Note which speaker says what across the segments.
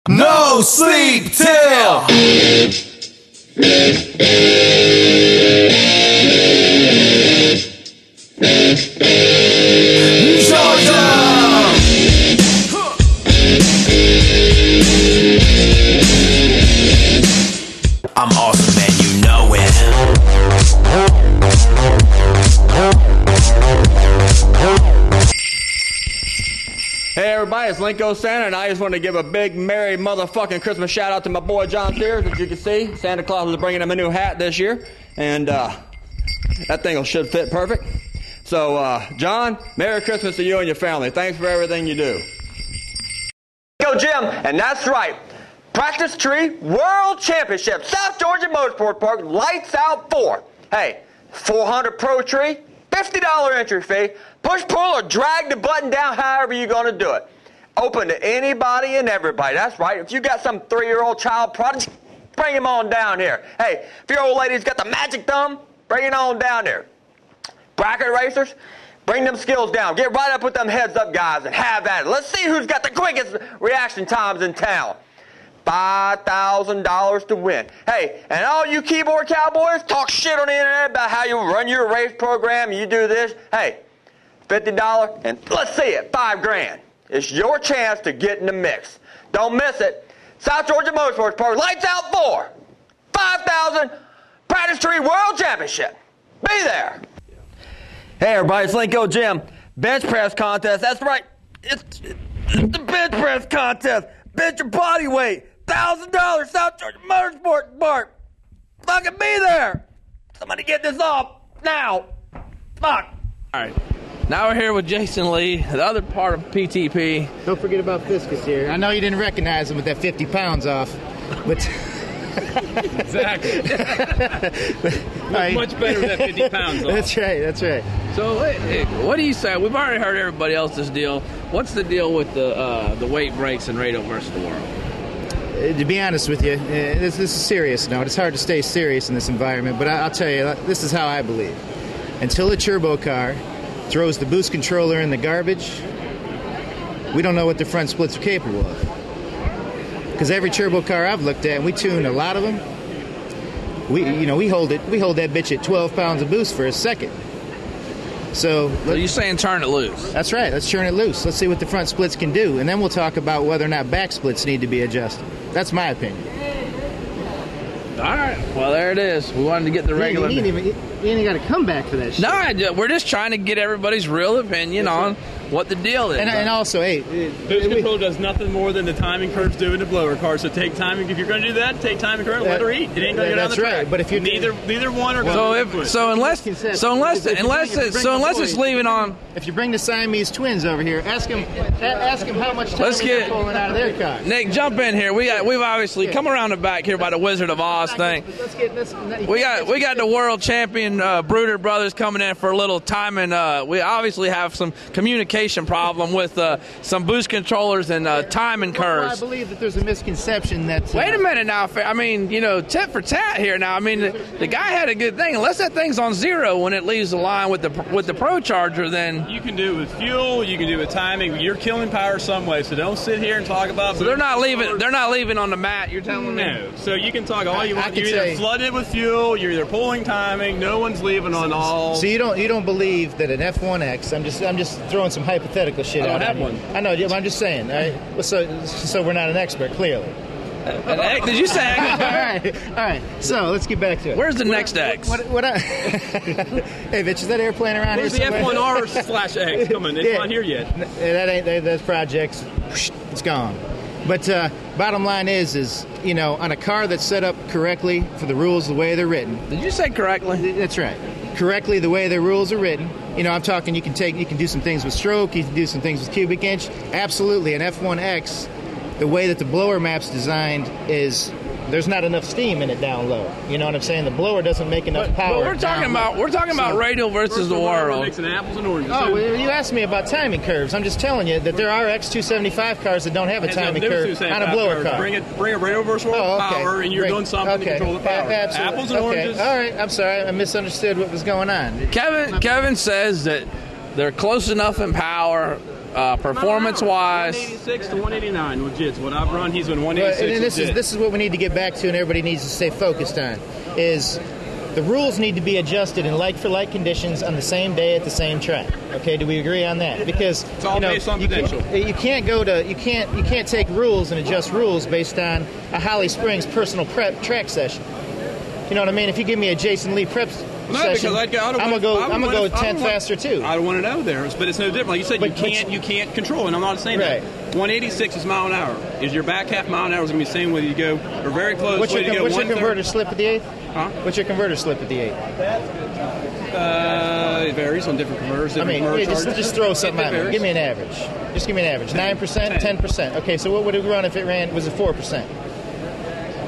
Speaker 1: No sleep till Georgia. I'm awesome and you know it.
Speaker 2: Hey everybody, it's Linko Santa, and I just want to give a big Merry motherfucking Christmas shout out to my boy John Sears. As you can see, Santa Claus is bringing him a new hat this year, and that thing should fit perfect. So, John, Merry Christmas to you and your family. Thanks for everything you do. Go Jim, and that's right. Practice Tree World Championship, South Georgia Motorsport Park, lights out 4. Hey, 400 Pro Tree, $50 entry fee. Push, pull, or drag the button down, however you're going to do it. Open to anybody and everybody. That's right. If you got some 3-year-old child prodigy, bring him on down here. Hey, if your old lady's got the magic thumb, bring it on down there. Bracket racers, bring them skills down. Get right up with them heads-up guys and have at it. Let's see who's got the quickest reaction times in town. $5,000 to win. Hey, and all you keyboard cowboys talk shit on the internet about how you run your race program, you do this. Hey, $50, and let's see it, $5,000. It's your chance to get in the mix. Don't miss it. South Georgia Motorsports Park, lights out 4. 5,000, Practice Tree World Championship. Be there. Hey everybody, it's Linko Jim. Bench press contest, that's right. It's the bench press contest. Bench your body weight. $1,000, South Georgia Motorsports Park. Fucking be there. Somebody get this off now. Fuck.
Speaker 3: All right. Now we're here with Jason Lee, the other part of PTP.
Speaker 4: Don't forget about Fiscus here. I know you didn't recognize him with that 50 pounds off, but...
Speaker 3: Exactly.
Speaker 4: Right.
Speaker 3: Much better than 50 pounds off.
Speaker 4: That's right, that's right.
Speaker 3: So what do you say? We've already heard everybody else's deal. What's the deal with the weight breaks and radio versus the world?
Speaker 4: To be honest with you, this is serious note. It's hard to stay serious in this environment, but I'll tell you, this is how I believe. Until a turbo car throws the boost controller in the garbage, we don't know what the front splits are capable of. Because every turbo car I've looked at, and we tune a lot of them, we hold that bitch at 12 pounds of boost for a second. So
Speaker 3: you're saying turn it loose?
Speaker 4: That's right. Let's turn it loose. Let's see what the front splits can do, and then we'll talk about whether or not back splits need to be adjusted. That's my opinion.
Speaker 3: All right. Well, there it is. We wanted to get the regular.
Speaker 4: You ain't got to come back for that shit.
Speaker 3: No, we're just trying to get everybody's real opinion on what the deal is.
Speaker 4: And also, hey,
Speaker 5: boost control does nothing more than the timing curves do in the blower car. So take timing. If you're going to do that, take timing curve. Let her eat. It ain't going to go down the track.
Speaker 4: Right. But if you
Speaker 5: neither one are
Speaker 3: going
Speaker 5: to.
Speaker 3: Unless it's leaving on.
Speaker 4: If you bring the Siamese twins over here, ask them how much time they're pulling out of their car.
Speaker 3: Nick, jump in here. We've obviously come around the back here by the Wizard of Oz thing. We got the world champion Bruder brothers coming in for a little timing. We obviously have some communication problem with some boost controllers and timing curves.
Speaker 4: I believe that there's a misconception that.
Speaker 3: Wait a minute now. I mean, tit for tat here. Now, I mean, the guy had a good thing. Unless that thing's on zero when it leaves the line with the Procharger, then
Speaker 5: you can do it with fuel. You can do it with timing. You're killing power some way. So don't sit here and talk about.
Speaker 3: So they're not leaving on the mat. You're telling me.
Speaker 5: No. So you can talk all you want. You're
Speaker 4: either
Speaker 5: flooding it with fuel. You're either pulling timing. No one's leaving on all.
Speaker 4: So you don't believe that an F1X? I'm just throwing some hypothetical shit out.
Speaker 5: I don't have one.
Speaker 4: I know. I'm just saying. All right? So we're not an expert, clearly.
Speaker 3: Did you say X?
Speaker 4: All right. So let's get back to it.
Speaker 3: Where's the next X?
Speaker 4: Hey, bitch, is that airplane around
Speaker 5: Where's
Speaker 4: here?
Speaker 5: Where's the F1R/X coming? It's not here yet.
Speaker 4: Those projects. It's gone. But bottom line is on a car that's set up correctly for the rules the way they're written.
Speaker 3: Did you say correctly?
Speaker 4: That's right. Correctly the way the rules are written. I'm talking. You can do some things with stroke. You can do some things with cubic inch. Absolutely, an F1X. The way that the blower map's designed is there's not enough steam in it down low. You know what I'm saying? The blower doesn't make enough power.
Speaker 3: But we're talking about radial versus the world.
Speaker 5: Mixing apples and oranges.
Speaker 4: Oh, well, you asked me about timing curves. I'm just telling you that there are X275 cars that don't have a timing curve on a blower car.
Speaker 5: Bring a radial versus world power, and you're doing something to control the power.
Speaker 4: Absolutely.
Speaker 5: Apples and oranges.
Speaker 4: All right. I'm sorry. I misunderstood what was going on.
Speaker 3: Kevin says that They're close enough in power, performance-wise.
Speaker 5: 186 to 189, legit. What I've run, he's been 186.
Speaker 4: And this is what we need to get back to, and everybody needs to stay focused on, is the rules need to be adjusted in like-for-like conditions on the same day at the same track. Okay, do we agree on that? Because
Speaker 5: it's all based on potential.
Speaker 4: You can't take rules and adjust rules based on a Holly Springs personal prep track session. You know what I mean? If you give me a Jason Lee prep session, I'm gonna go 10 faster too.
Speaker 5: I don't want to know there, but it's no different. Like you said, you can't control, and I'm not saying that. 186 is mile an hour. Is your back half mile an hour is going to be the same whether you go or very close?
Speaker 4: What's your converter slip at the 8th?
Speaker 5: Huh?
Speaker 4: What's your converter slip at the 8th?
Speaker 5: It varies on different converters.
Speaker 4: Just throw something at me. Give me an average. Just give me an average. 9%, 10%. Okay, so what would it run if it was a 4%?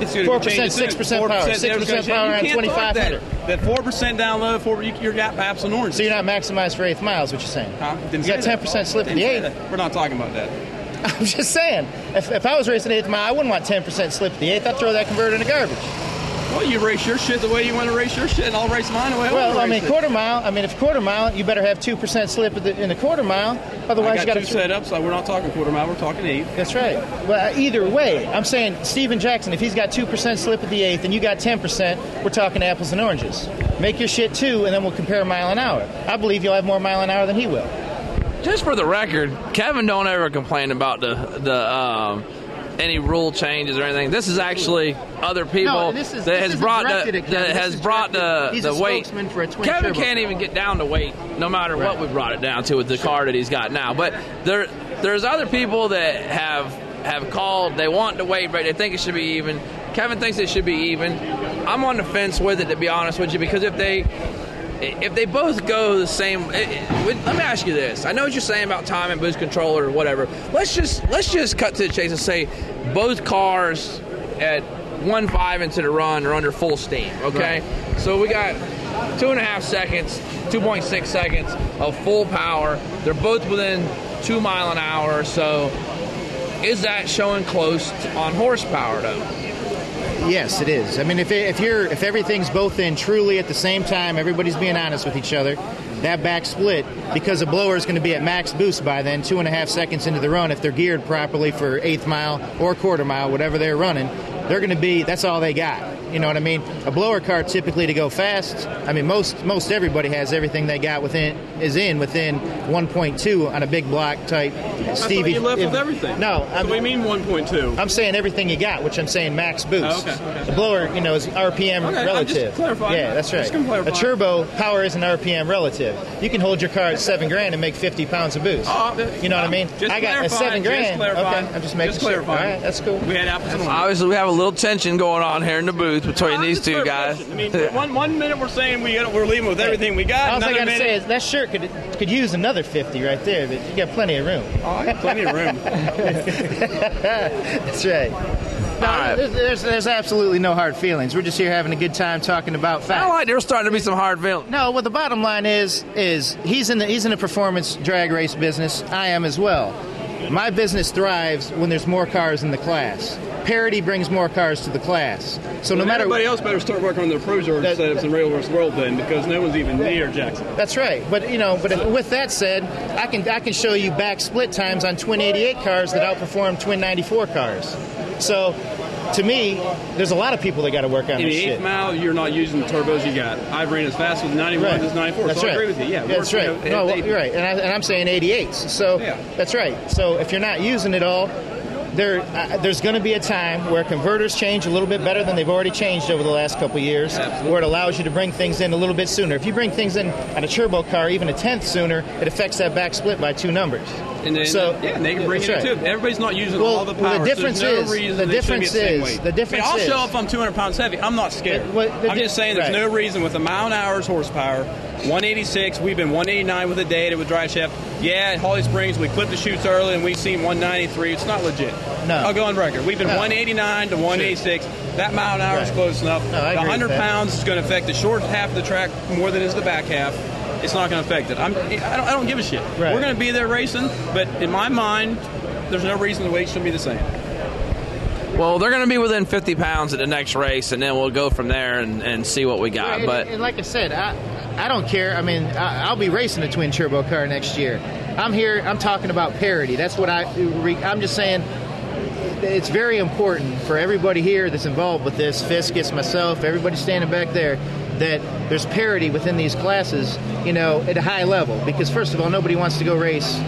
Speaker 5: It's 4%,
Speaker 4: 6% power. 6% power on 2,500.
Speaker 5: That 4% down low, you're got apps and oranges.
Speaker 4: So you're not maximized for 8th miles, what you're saying?
Speaker 5: Huh?
Speaker 4: You got 10% slip at the 8th.
Speaker 5: We're not talking about that.
Speaker 4: I'm just saying, if I was racing 8th mile, I wouldn't want 10% slip at the 8th. I'd throw that converter in the garbage.
Speaker 5: Well, you race your shit the way you want to race your shit, and I'll race mine the way I want to race it.
Speaker 4: Quarter mile. If quarter mile, you better have 2% slip in the quarter mile. Otherwise,
Speaker 5: you got two setups. So we're not talking quarter mile. We're talking 8th.
Speaker 4: That's right. Well, either way, I'm saying Steven Jackson. If he's got 2% slip at the 8th and you got 10%, we're talking apples and oranges. Make your shit 2, and then we'll compare mile an hour. I believe you'll have more mile an hour than he will.
Speaker 3: Just for the record, Kevin don't ever complain about the any rule changes or anything. This is actually other people that has brought the weight.
Speaker 4: For a
Speaker 3: Kevin can't even get down to weight, no matter what we brought it down to with the car that he's got now. But there's other people that have called. They want the weight, but they think it should be even. Kevin thinks it should be even. I'm on the fence with it, to be honest with you, because if they both go the same, let me ask you this. I know what you're saying about time and boost controller or whatever. Let's just cut to the chase and say both cars at 1.5 into the run are under full steam. Okay, so we got 2.5 seconds, 2.6 seconds of full power. They're both within 2 mile an hour. So is that showing close on horsepower though?
Speaker 4: Yes, it is. I mean, if everything's both in truly at the same time, everybody's being honest with each other, that back split, because a blower is going to be at max boost by then, 2.5 seconds into the run, if they're geared properly for 8th mile or quarter mile, whatever they're running, they're going to be, that's all they got. You know what I mean? A blower car typically to go fast, I mean, most everybody has everything they got within 1.2 on a big block type.
Speaker 5: Stevie, you left with everything.
Speaker 4: No.
Speaker 5: What do you mean 1.2?
Speaker 4: I'm saying everything you got, which I'm saying max boost.
Speaker 5: Oh, okay.
Speaker 4: The blower, is RPM relative.
Speaker 5: I'm just clarifying.
Speaker 4: Yeah, that's right. A turbo power isn't RPM relative. You can hold your car at $7,000 and make 50 pounds of boost. You know what I mean?
Speaker 5: I got a $7,000.
Speaker 4: Okay, I'm just making sure. All right, that's cool.
Speaker 5: We had apples and oranges.
Speaker 3: Obviously, we have a little tension going on here in the booth between these two guys.
Speaker 5: I mean, one minute we're saying we're leaving with everything we got.
Speaker 4: All I got to say is that shirt could use another 50 right there. But you got plenty of room.
Speaker 5: Oh, I got plenty of room.
Speaker 4: That's right. No, there's absolutely no hard feelings. We're just here having a good time talking about facts.
Speaker 3: I like there's starting to be some hard feelings.
Speaker 4: No, well, the bottom line is he's in the performance drag race business. I am as well. My business thrives when there's more cars in the class. Parity brings more cars to the class. So no matter
Speaker 5: everybody else better start working on their Procharger setups in Rail vs. World then, because no one's even near Jackson.
Speaker 4: That's right. But with that said, I can show you back split times on twin 88 cars that outperform twin 94 cars. So to me, there's a lot of people that got to work on this shit.
Speaker 5: In the 8th mile, you're not using the turbos you got. I've ran as fast with 91 as 94,
Speaker 4: that's
Speaker 5: so
Speaker 4: right.
Speaker 5: I agree with you. Yeah,
Speaker 4: that's right. You're right. And I'm saying 88s. So that's right. So if you're not using it all, there's going to be a time where converters change a little bit better than they've already changed over the last couple of years, where it allows you to bring things in a little bit sooner. If you bring things in on a turbo car even a tenth sooner, it affects that back split by 2 numbers.
Speaker 5: And then, and they can bring it in too. Everybody's not using all the power.
Speaker 4: Well, the difference
Speaker 5: I'll show up if I'm 200 pounds heavy. I'm not scared. I'm just saying there's no reason with a mile an hour's horsepower, 186. We've been 189 with a data with dry shaft. Yeah, at Holly Springs we clipped the chutes early and we've seen 193. It's not legit.
Speaker 4: No,
Speaker 5: I'll go on record. We've been 189 to 186. That mile an hour is close enough.
Speaker 4: No,
Speaker 5: the 100 pounds is going to affect the short half of the track more than is the back half. It's not going to affect it. I don't give a shit.
Speaker 4: Right.
Speaker 5: We're going to be there racing, but in my mind, there's no reason the weight shouldn't be the same.
Speaker 3: Well, they're going to be within 50 pounds at the next race, and then we'll go from there and see what we got.
Speaker 4: And like I said, I don't care. I mean, I'll be racing a twin turbo car next year. I'm here. I'm talking about parity. That's what I'm just saying. It's very important for everybody here that's involved with this, Fiscus, myself, everybody standing back there, that there's parity within these classes, you know, at a high level. Because first of all, nobody wants to go race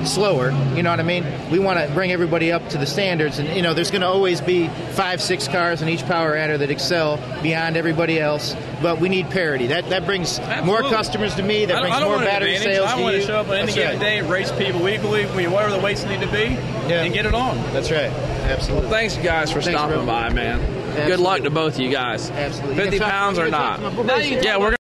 Speaker 4: slower, you know what I mean? We want to bring everybody up to the standards, and you know, there's going to always be 5-6 cars in each power adder that excel beyond everybody else, but we need parity. That brings more customers to me, that brings more battery sales to you.
Speaker 5: I want to show up on any given day and race people equally, whatever the weights need to be, and get it on.
Speaker 4: That's right. Absolutely.
Speaker 3: Well, thanks, guys, for stopping by, man. Absolutely. Good luck to both of you guys.
Speaker 4: Absolutely.
Speaker 3: 50 pounds or not.
Speaker 4: Yeah,
Speaker 3: we're